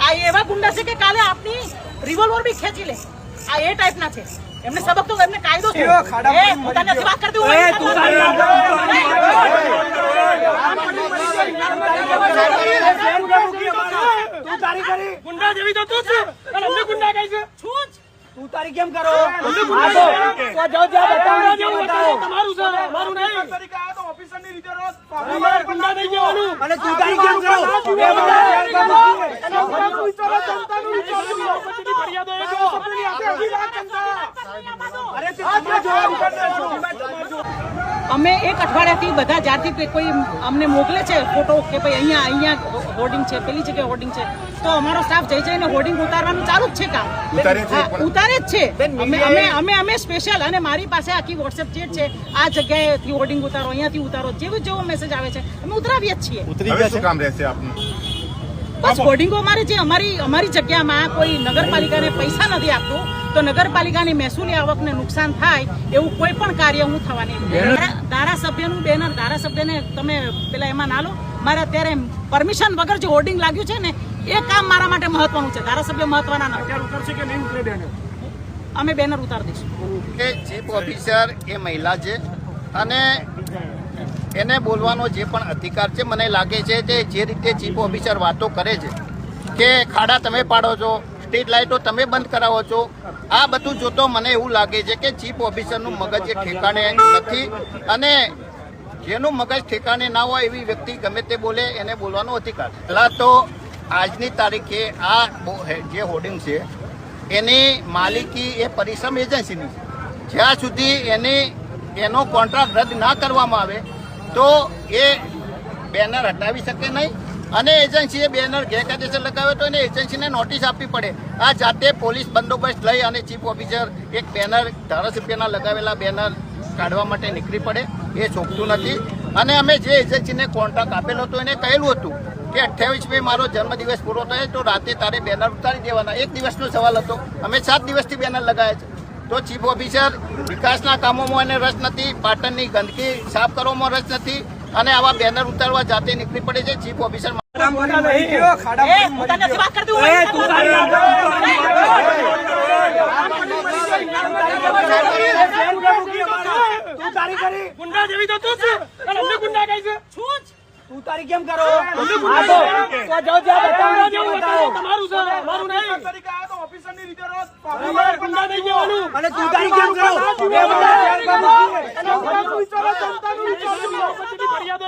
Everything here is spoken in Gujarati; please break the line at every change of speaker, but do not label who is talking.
આ એવા ગુંડા છે કે કાલે આપની રિવોલ્વર બી ખેંચી લે. આ એ ટાઈપના છે. એમને સબક તો એમને કાયદો છે. પોતાને વાત કરતી હોય
ગુંડા જેવી તો તું છે અને અમને ગુંડા કહે છે.
છું જ.
તું તારી કેમ કરો?
તમારું છે મારું નહીં. તરીકે આ તો ઓફિસરની રીતે રોજ ગુંડા નહીં જવાનું.
અને તું તારી કેમ કરો?
અમે એક અઠવાડિયાથી બધા જ્યારથી કોઈ અમને મોકલે છે ફોટો કે ભાઈ અહીંયા હોર્ડિંગ છે, પેલી જગ્યાએ હોર્ડિંગ છે, તો અમારો સ્ટાફ જઈને હોર્ડિંગ ઉતારવાનું ચાલુ જ છે કામ. ઉતારે જ છે. અમે સ્પેશિયલ અને મારી પાસે આખી વોટ્સએપ ચેટ છે. આ જગ્યાએથી હોર્ડિંગ ઉતારો, અહીંયાથી ઉતારો, જેવો મેસેજ આવે છે અમે ઉતરાવીએ જ છીએ.
શું કામ રહેશે આપનું?
બસ હોર્ડિંગો અમારે જે અમારી જગ્યામાં કોઈ નગરપાલિકાને પૈસા નથી આપતું, તો નગરપાલિકાની મહેસૂલી આવકને નુકસાન થાય એવું કોઈ પણ કાર્ય હું થવા નહીં. ધારાસભ્યનું બેનર ધારાસભ્યને તમે પેલા એમાં ના લો. મારે અત્યારે પરમિશન વગર જે હોર્ડિંગ લાગ્યું છે ને એ કામ મારા માટે મહત્વનું છે. ધારાસભ્ય મહત્વના નથી.
ઉતરશે કે નહીં ઉતરે બેનર?
અમે બેનર ઉતારી દઈશું.
કે ચીફ ઓફિસર એ મહિલા છે અને એને બોલવાનો જે પણ અધિકાર છે. મને લાગે છે કે જે રીતે ચીફ ઓફિસર વાતો કરે છે કે ખાડા તમે પાડો છો, સ્ટ્રીટ લાઇટો તમે બંધ કરાવો છો, આ બધું જોતો મને એવું લાગે છે કે ચીફ ઓફિસરનું મગજ એ ઠેકાણે નથી અને જેનું મગજ ઠેકાણે ના હોય એવી વ્યક્તિ ગમે તે બોલે એને બોલવાનો અધિકાર. પહેલાં તો આજની તારીખે આ જે હોર્ડિંગ છે એની માલિકી એ પરિશ્રમ એજન્સીની છે. જ્યાં સુધી એનો કોન્ટ્રાક્ટ રદ ના કરવામાં આવે તો એ બેનર હટાવી શકે નહીં અને એજન્સીએ બેનર ગેરકાયદેસર લગાવ્યો તો એને એજન્સીને નોટિસ આપવી પડે. આ જાતે પોલીસ બંદોબસ્ત લઈ અને ચીફ ઓફિસર એક બેનર ધારાસભ્યના લગાવેલા બેનર કાઢવા માટે નીકળી પડે એ ચોખતું નથી. અને અમે જે એજન્સીને કોન્ટ્રાક્ટ આપેલો હતો એને કહેલું હતું કે 28 મારો જન્મદિવસ પૂરો થાય તો રાતે તારે બેનર ઉતારી દેવાના. એક દિવસનો સવાલ હતો. અમે 7 દિવસથી બેનર લગાવ્યા છે. તો ચીફ ઓફિસર વિકાસના કામોમાં એને રસ નથી, પાટણની ગંદકી સાફ કરવામાં રસ નથી અને આવા બેનર ઉતારવા જાતે નીકળી પડે છે. ચીફ ઓફિસર
ગુંડા જેવી તો તું છે અને અમને ગુંડા કહે છે.
છું જ.
તું તારી કેમ કરો?
તમારું છે મારું નહીં. તરીકે આ તો ઓફિસરની રીતે રોજ ગુંડા નહીં જવાનું.
અને તું તારી કેમ કરો?
ફરિયાદો